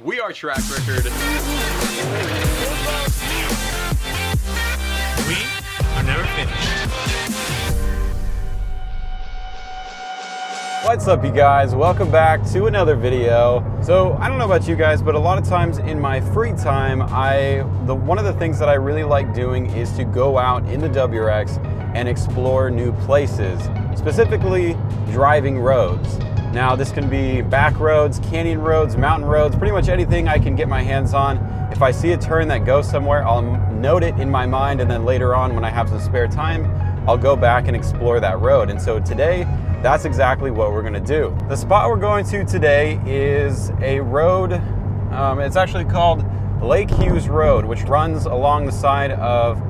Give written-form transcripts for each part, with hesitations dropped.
We are track record. We are never finished. What's up, you guys? Welcome back to another video. So I don't know about you guys, but a lot of times in my free time, one of the things that I really like doing is to go out in the WRX and explore new places, specifically driving roads. Now this can be back roads, canyon roads, mountain roads, pretty much anything I can get my hands on. If I see a turn that goes somewhere, I'll note it in my mind, and then later on when I have some spare time, I'll go back and explore that road. And so today, that's exactly what we're gonna do. The spot we're going to today is a road, it's actually called Lake Hughes Road, which runs along the side of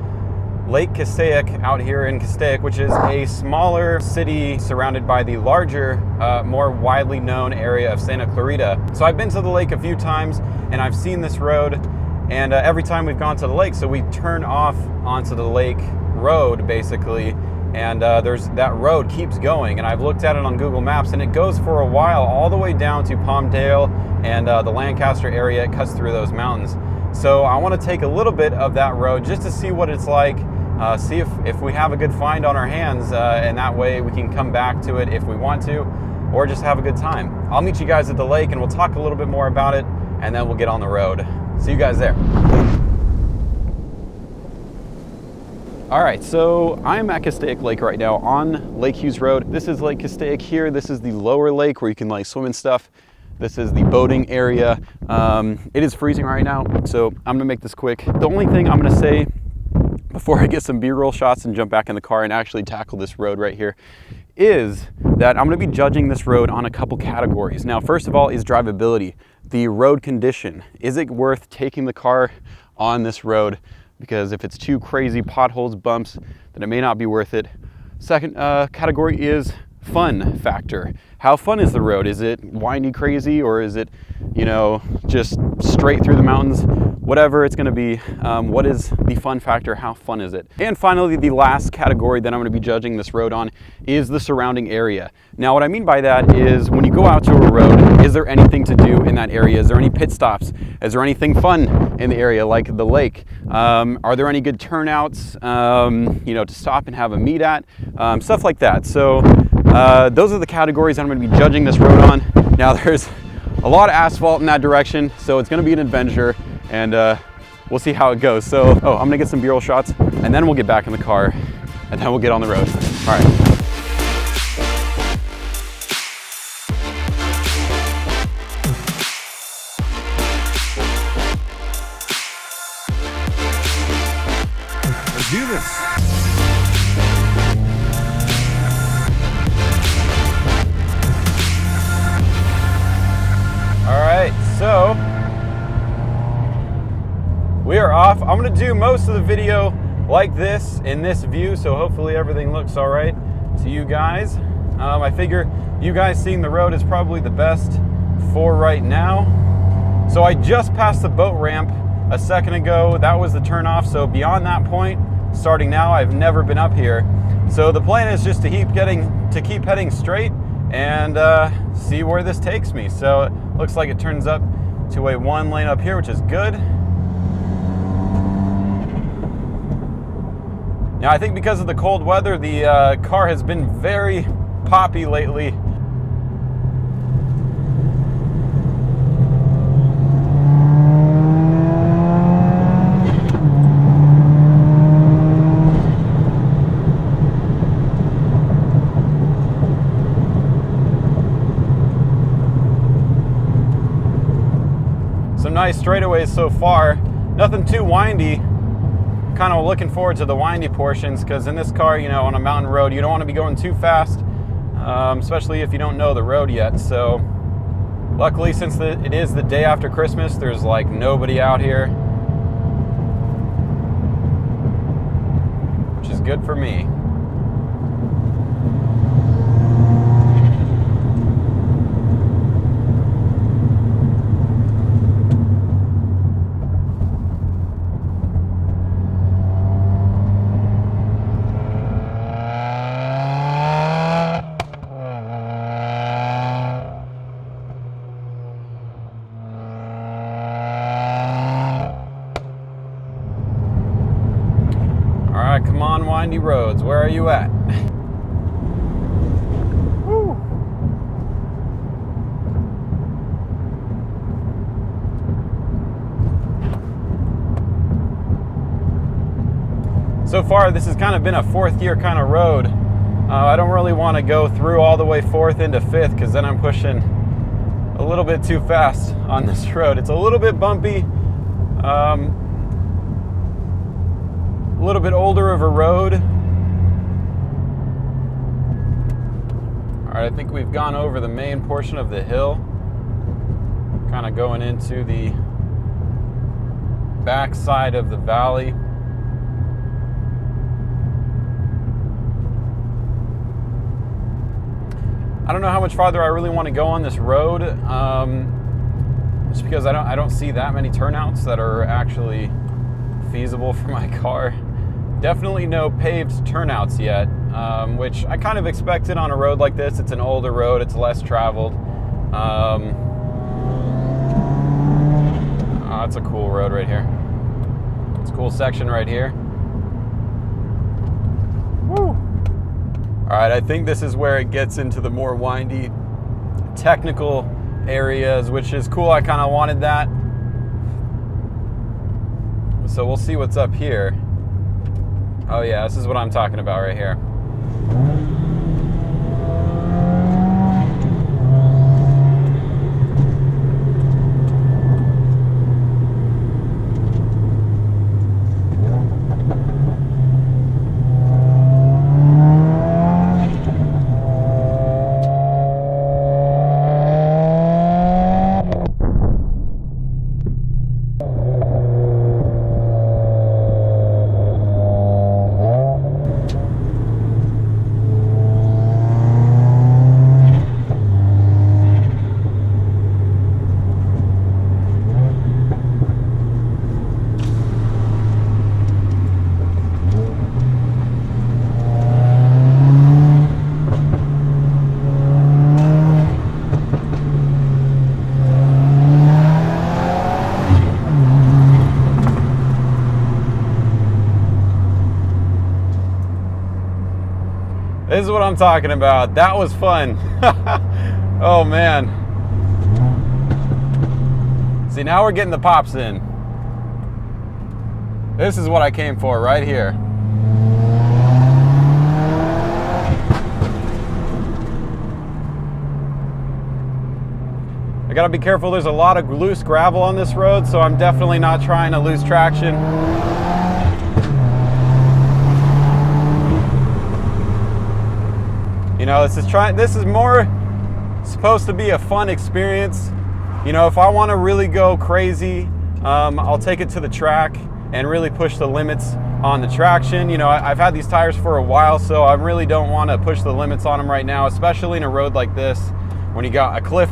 Lake Castaic out here in Castaic, which is a smaller city surrounded by the larger, more widely known area of Santa Clarita. So I've been to the lake a few times and I've seen this road, and every time we've gone to the lake, so we turn off onto the lake road basically, and that road keeps going, and I've looked at it on Google Maps and it goes for a while all the way down to Palmdale and the Lancaster area. It cuts through those mountains. So I want to take a little bit of that road just to see what it's like, see if we have a good find on our hands, and that way we can come back to it if we want to, or just have a good time. I'll meet you guys at the lake and we'll talk a little bit more about it, and then we'll get on the road. See you guys there. All right, so I'm at Castaic Lake right now on Lake Hughes Road. This is Lake Castaic here. This is the lower lake where you can like swim and stuff. This is the boating area. It is freezing right now, so I'm gonna make this quick. The only thing I'm gonna say before I get some B-roll shots and jump back in the car and actually tackle this road right here is that I'm gonna be judging this road on a couple categories. Now, first of all is drivability, the road condition. Is it worth taking the car on this road? Because if it's too crazy, potholes, bumps, then it may not be worth it. Second category is fun factor. How fun is the road? Is it windy crazy, or is it, just straight through the mountains? Whatever it's gonna be, what is the fun factor? How fun is it? And finally, the last category that I'm gonna be judging this road on is the surrounding area. Now, what I mean by that is when you go out to a road, is there anything to do in that area? Is there any pit stops? Is there anything fun in the area, like the lake? Are there any good turnouts, to stop and have a meet at? Stuff like that. So those are the categories I'm gonna be judging this road on. Now, there's a lot of asphalt in that direction, so it's gonna be an adventure, and we'll see how it goes. So, I'm gonna get some B-roll shots, and then we'll get back in the car, and then we'll get on the road. All right. Let's do this. All right, so we are off. I'm gonna do most of the video like this, in this view, so hopefully everything looks all right to you guys. I figure you guys seeing the road is probably the best for right now. So I just passed the boat ramp a second ago. That was the turnoff. So beyond that point, starting now, I've never been up here. So the plan is just to keep heading straight and see where this takes me. So it looks like it turns up to a one lane up here, which is good. Now, I think because of the cold weather, the car has been very poppy lately. Some nice straightaways so far. Nothing too windy. Kind of looking forward to the windy portions, because in this car, on a mountain road, you don't want to be going too fast, especially if you don't know the road yet. So luckily, since it is the day after Christmas, there's like nobody out here, which is good for me. windy roads. Where are you at? Woo. So far, this has kind of been a fourth gear kind of road. I don't really want to go through all the way fourth into fifth because then I'm pushing a little bit too fast on this road. It's a little bit bumpy, a little bit older of a road. All right, I think we've gone over the main portion of the hill, kind of going into the back side of the valley. I don't know how much farther I really want to go on this road, just because I don't see that many turnouts that are actually feasible for my car. Definitely no paved turnouts yet, which I kind of expected on a road like this. It's an older road, it's less traveled. Oh, that's a cool road right here. It's a cool section right here. Woo! All right, I think this is where it gets into the more windy, technical areas, which is cool. I kind of wanted that. So we'll see what's up here. Oh yeah, this is what I'm talking about right here. This is what I'm talking about. That was fun. Oh man. See, now we're getting the pops in. This is what I came for right here. I gotta be careful. There's a lot of loose gravel on this road, so I'm definitely not trying to lose traction. You know, this is more supposed to be a fun experience. You know, if I want to really go crazy, I'll take it to the track and really push the limits on the traction. You know, I've had these tires for a while, so I really don't want to push the limits on them right now, especially in a road like this when you got a cliff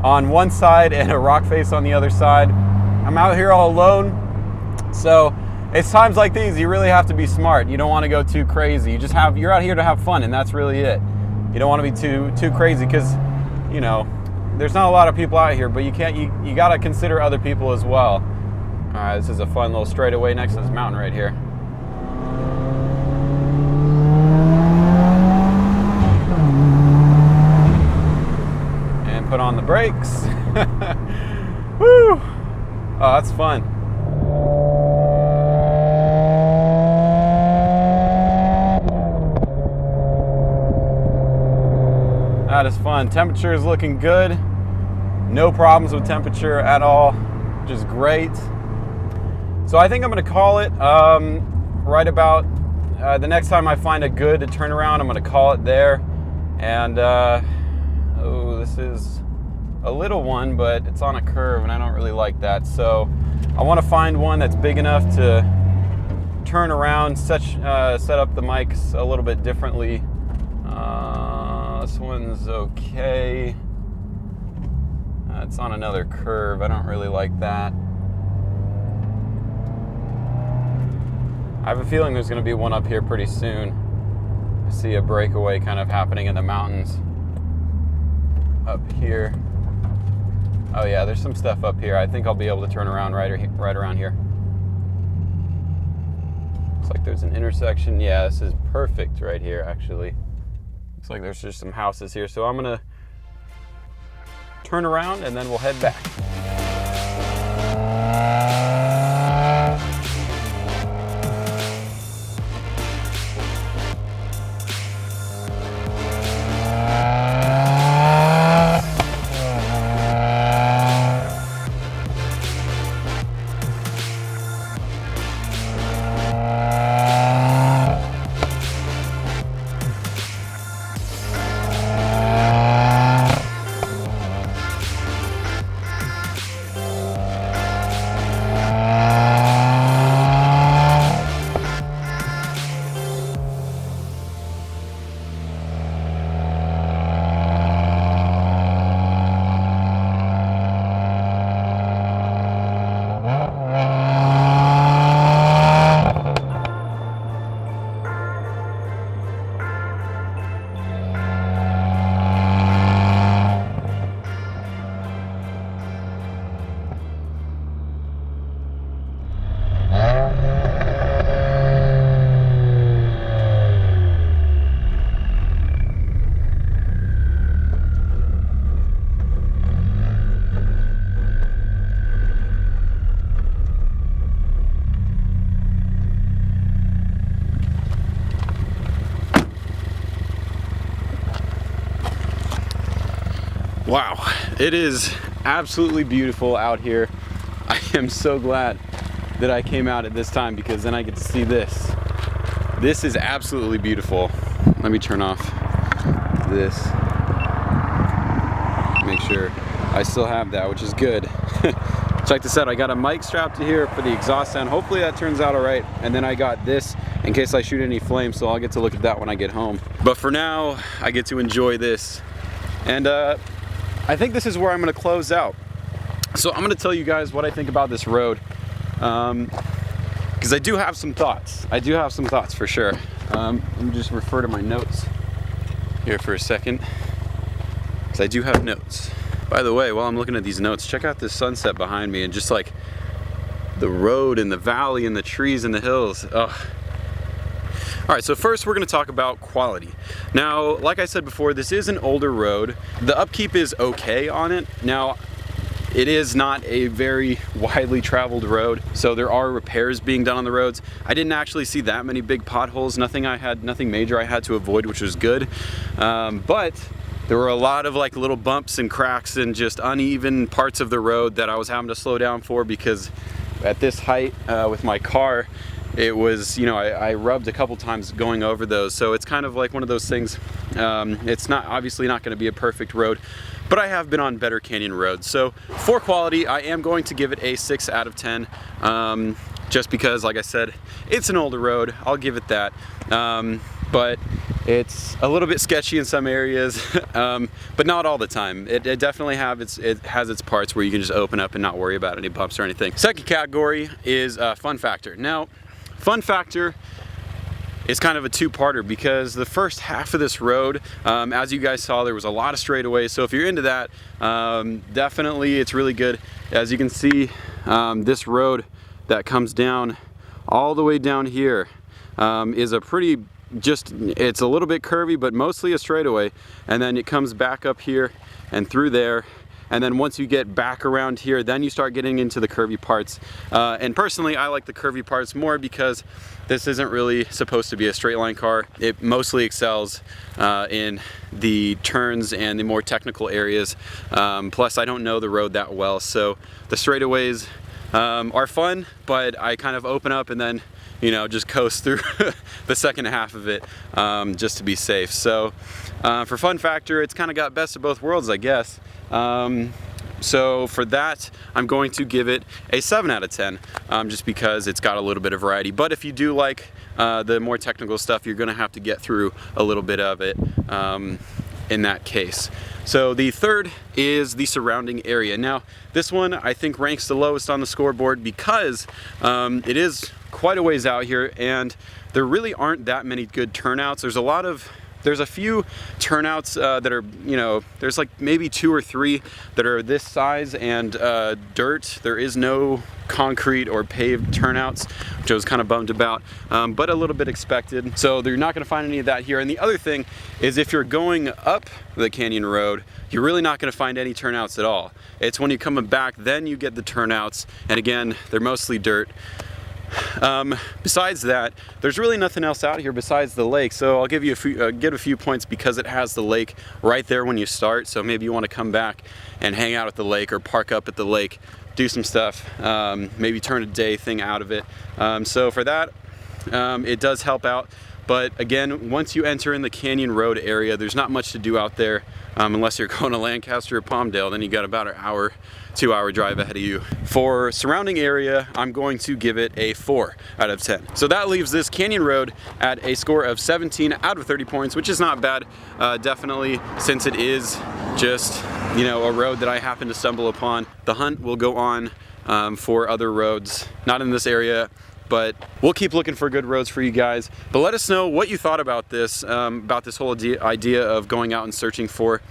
on one side and a rock face on the other side. I'm out here all alone, so it's times like these you really have to be smart. You don't want to go too crazy. You're out here to have fun, and that's really it. You don't want to be too crazy because, you know, there's not a lot of people out here, but you got to consider other people as well. All right, this is a fun little straightaway next to this mountain right here. And put on the brakes. Woo! Oh, that's fun. That is fun. Temperature is looking good. No problems with temperature at all, which is great. So I think I'm going to call it right about the next time I find a good turnaround. I'm going to call it there. And oh, this is a little one, but it's on a curve, and I don't really like that. So I want to find one that's big enough to turn around, set up the mics a little bit differently. This one's okay. It's on another curve. I don't really like that. I have a feeling there's going to be one up here pretty soon. I see a breakaway kind of happening in the mountains up here. Oh yeah, there's some stuff up here. I think I'll be able to turn around right around here. So like there's an intersection. Yeah, this is perfect right here, actually. Looks like there's just some houses here. So I'm gonna turn around and then we'll head back. Wow, it is absolutely beautiful out here. I am so glad that I came out at this time because then I get to see this. This is absolutely beautiful. Let me turn off this. Make sure I still have that, which is good. Like I said, I got a mic strapped to here for the exhaust sound. Hopefully that turns out all right. And then I got this in case I shoot any flames, so I'll get to look at that when I get home. But for now, I get to enjoy this. And I think this is where I'm gonna close out. So I'm gonna tell you guys what I think about this road. Because I do have some thoughts. I do have some thoughts for sure. Let me just refer to my notes here for a second. Because I do have notes. By the way, while I'm looking at these notes, check out this sunset behind me and just like the road and the valley and the trees and the hills. Oh. All right, so first we're gonna talk about quality. Now, like I said before, this is an older road. The upkeep is okay on it. Now, it is not a very widely traveled road, so there are repairs being done on the roads. I didn't actually see that many big potholes, nothing major I had to avoid, which was good. But there were a lot of like little bumps and cracks and just uneven parts of the road that I was having to slow down for because at this height with my car, it was, you know, I rubbed a couple times going over those. So it's kind of like one of those things. It's not obviously not going to be a perfect road, but I have been on better canyon roads. So for quality, I am going to give it a 6 out of 10. Just because, like I said, it's an older road. I'll give it that. But it's a little bit sketchy in some areas, but not all the time. It definitely has its parts where you can just open up and not worry about any bumps or anything. Second category is fun factor. Now, fun factor is kind of a two-parter because the first half of this road, as you guys saw, there was a lot of straightaways. So if you're into that, definitely it's really good. As you can see, this road that comes down all the way down here is a pretty, it's a little bit curvy, but mostly a straightaway. And then it comes back up here and through there. And then once you get back around here, then you start getting into the curvy parts. And personally, I like the curvy parts more because this isn't really supposed to be a straight line car. It mostly excels in the turns and the more technical areas. Plus, I don't know the road that well, so the straightaways are fun, but I kind of open up and then, you know, just coast through the second half of it just to be safe. So for fun factor, it's kind of got best of both worlds, I guess. So for that, I'm going to give it a 7 out of 10, just because it's got a little bit of variety. But if you do like the more technical stuff, you're gonna have to get through a little bit of it in that case. So the third is the surrounding area. Now, this one I think ranks the lowest on the scoreboard because it is quite a ways out here and there really aren't that many good turnouts. There's a lot of There's a few turnouts that are, you know, there's like maybe 2 or 3 that are this size and dirt. There is no concrete or paved turnouts, which I was kind of bummed about, but a little bit expected. So you're not going to find any of that here. And the other thing is, if you're going up the canyon road, you're really not going to find any turnouts at all. It's when you're coming back, then you get the turnouts, and again, they're mostly dirt. Besides that, there's really nothing else out here besides the lake. So I'll give you get a few points because it has the lake right there when you start. So maybe you want to come back and hang out at the lake or park up at the lake, do some stuff, maybe turn a day thing out of it. So for that, it does help out. But again, once you enter in the Canyon Road area, there's not much to do out there unless you're going to Lancaster or Palmdale. Then you got about an hour, 2-hour drive ahead of you. For surrounding area, I'm going to give it a 4 out of 10. So that leaves this Canyon Road at a score of 17 out of 30 points, which is not bad, definitely, since it is just, you know, a road that I happen to stumble upon. The hunt will go on for other roads, not in this area, but we'll keep looking for good roads for you guys. But let us know what you thought about this whole idea of going out and searching for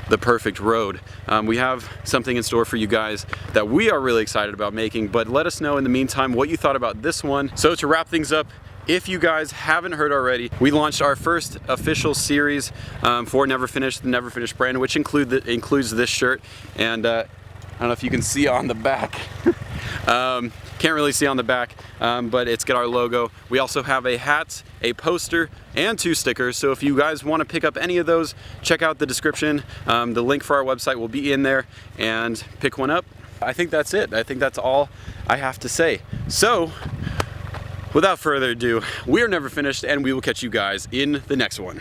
the perfect road. We have something in store for you guys that we are really excited about making, but let us know in the meantime what you thought about this one. So to wrap things up, if you guys haven't heard already, we launched our first official series for Never Finished, the Never Finished brand, which includes this shirt. And I don't know if you can see on the back. Can't really see on the back, but it's got our logo. We also have a hat, a poster, and 2 stickers. So if you guys want to pick up any of those, check out the description. The link for our website will be in there, and pick one up. I think that's it. I think that's all I have to say. So without further ado, we are Never Finished, and we will catch you guys in the next one.